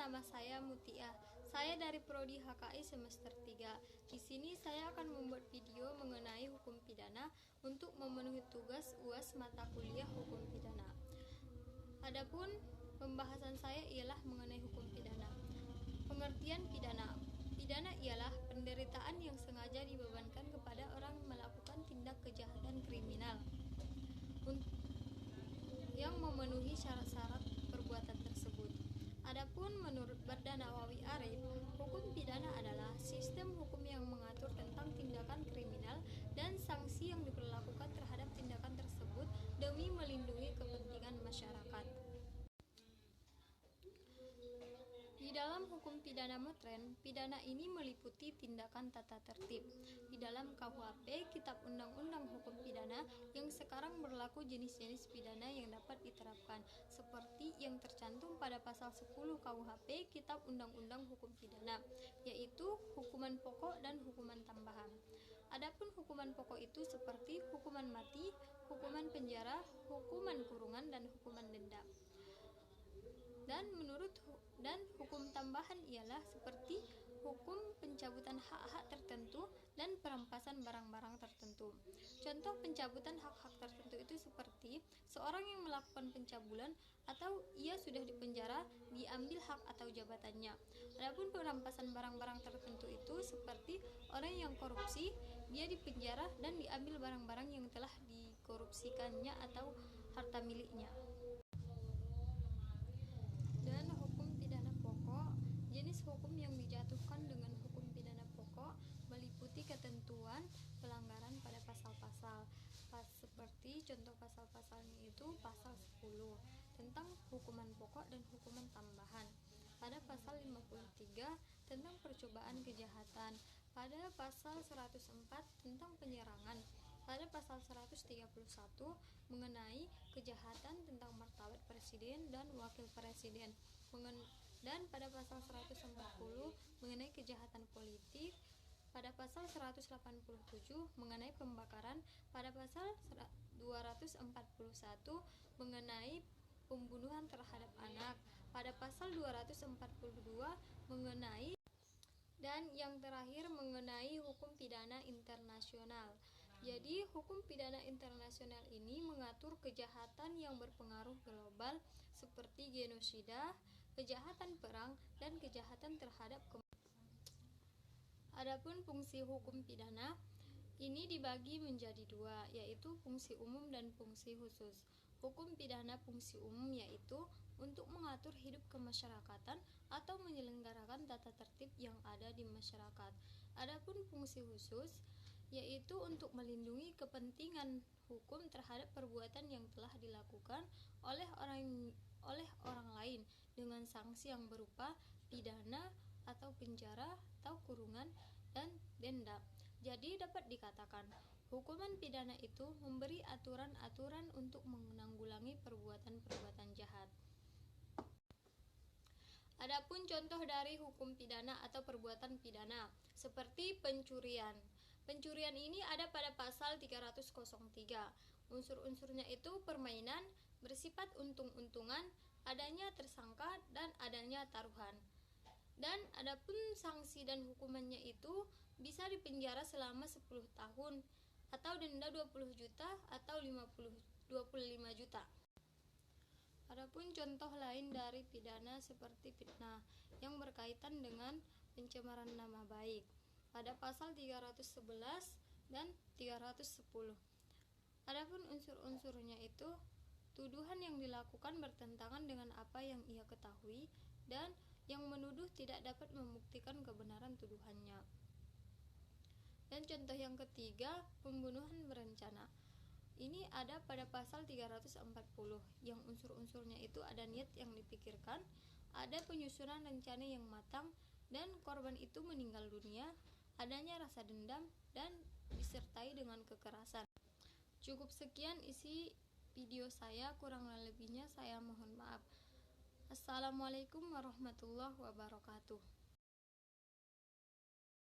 nama saya Mutia. Saya dari Prodi HKI semester 3. Di sini saya akan membuat video mengenai hukum pidana untuk memenuhi tugas UAS mata kuliah hukum pidana. Adapun pembahasan saya ialah mengenai hukum pidana. Pengertian pidana. Pidana ialah penderitaan yang sengaja dibebankan kepada orang melakukan tindak kejahatan kriminal yang memenuhi syarat-syarat perbuatan tersebut. Adapun menurut Barda Nawawi Arif, hukum pidana adalah sistem hukum yang mengatur tentang tindakan kriminal dan sanksi yang diberlakukan terhadap tindakan tersebut demi melindungi kepentingan masyarakat. Di dalam hukum pidana modern, pidana ini meliputi tindakan tata tertib. Di dalam KUHP, Kitab Undang-Undang Hukum Pidana, yang sekarang berlaku jenis-jenis pidana yang dapat diterapkan, seperti yang tercantum pada pasal 10 KUHP Kitab Undang-Undang Hukum Pidana, yaitu hukuman pokok dan hukuman tambahan. Adapun hukuman pokok itu seperti hukuman mati, hukuman penjara, hukuman kurungan, dan hukuman denda. Dan hukum tambahan ialah seperti hukum pencabutan hak-hak tertentu dan perampasan barang-barang tertentu. Contoh pencabutan hak-hak tertentu itu seperti seorang yang melakukan pencabulan atau ia sudah dipenjara, diambil hak atau jabatannya. Adapun perampasan barang-barang tertentu itu seperti orang yang korupsi, dia dipenjara dan diambil barang-barang yang telah dikorupsikannya atau harta miliknya. Dan hukum pidana pokok, jenis hukum yang dijatuhkan dengan hukum pidana pokok meliputi ketentuan pelanggaran pada pasal-pasal, seperti contoh pasal-pasalnya itu pasal 10 tentang hukuman pokok dan hukuman tambahan, pada pasal 53 tentang percobaan kejahatan, pada pasal 104 tentang penyerangan, pada pasal 131 mengenai kejahatan tentang martabat presiden dan wakil presiden, dan pada pasal 140 mengenai kejahatan politik, pada pasal 187 mengenai pembakaran, pada pasal 241 mengenai pembunuhan terhadap anak, pada pasal 242 mengenai, dan yang terakhir mengenai hukum pidana internasional. Jadi hukum pidana internasional ini mengatur kejahatan yang berpengaruh global seperti genosida, kejahatan perang, dan kejahatan terhadap Adapun fungsi hukum pidana ini dibagi menjadi dua, yaitu fungsi umum dan fungsi khusus. Hukum pidana fungsi umum yaitu untuk mengatur hidup kemasyarakatan atau menyelenggarakan tata tertib yang ada di masyarakat. Adapun fungsi khusus yaitu untuk melindungi kepentingan hukum terhadap perbuatan yang telah dilakukan oleh orang lain dengan sanksi yang berupa pidana atau penjara atau kurungan dan denda. Jadi dapat dikatakan hukuman pidana itu memberi aturan-aturan untuk menanggulangi perbuatan-perbuatan jahat. Adapun contoh dari hukum pidana atau perbuatan pidana seperti pencurian. Pencurian ini ada pada pasal 303. Unsur-unsurnya itu permainan, bersifat untung-untungan, adanya tersangka, dan adanya taruhan. Dan adapun sanksi dan hukumannya itu bisa dipenjara selama 10 tahun atau denda 20 juta atau 25 juta. Adapun contoh lain dari pidana seperti fitnah yang berkaitan dengan pencemaran nama baik pada pasal 311 dan 310. Adapun unsur-unsurnya itu tuduhan yang dilakukan bertentangan dengan apa yang ia ketahui dan yang menuduh tidak dapat membuktikan kebenaran tuduhannya. Dan contoh yang ketiga, pembunuhan berencana. Ini ada pada pasal 340 yang unsur-unsurnya itu ada niat yang dipikirkan, ada penyusunan rencana yang matang, dan korban itu meninggal dunia, adanya rasa dendam, dan disertai dengan kekerasan. Cukup sekian isi video saya, kurang lebihnya saya mohon maaf. Assalamualaikum warahmatullahi wabarakatuh.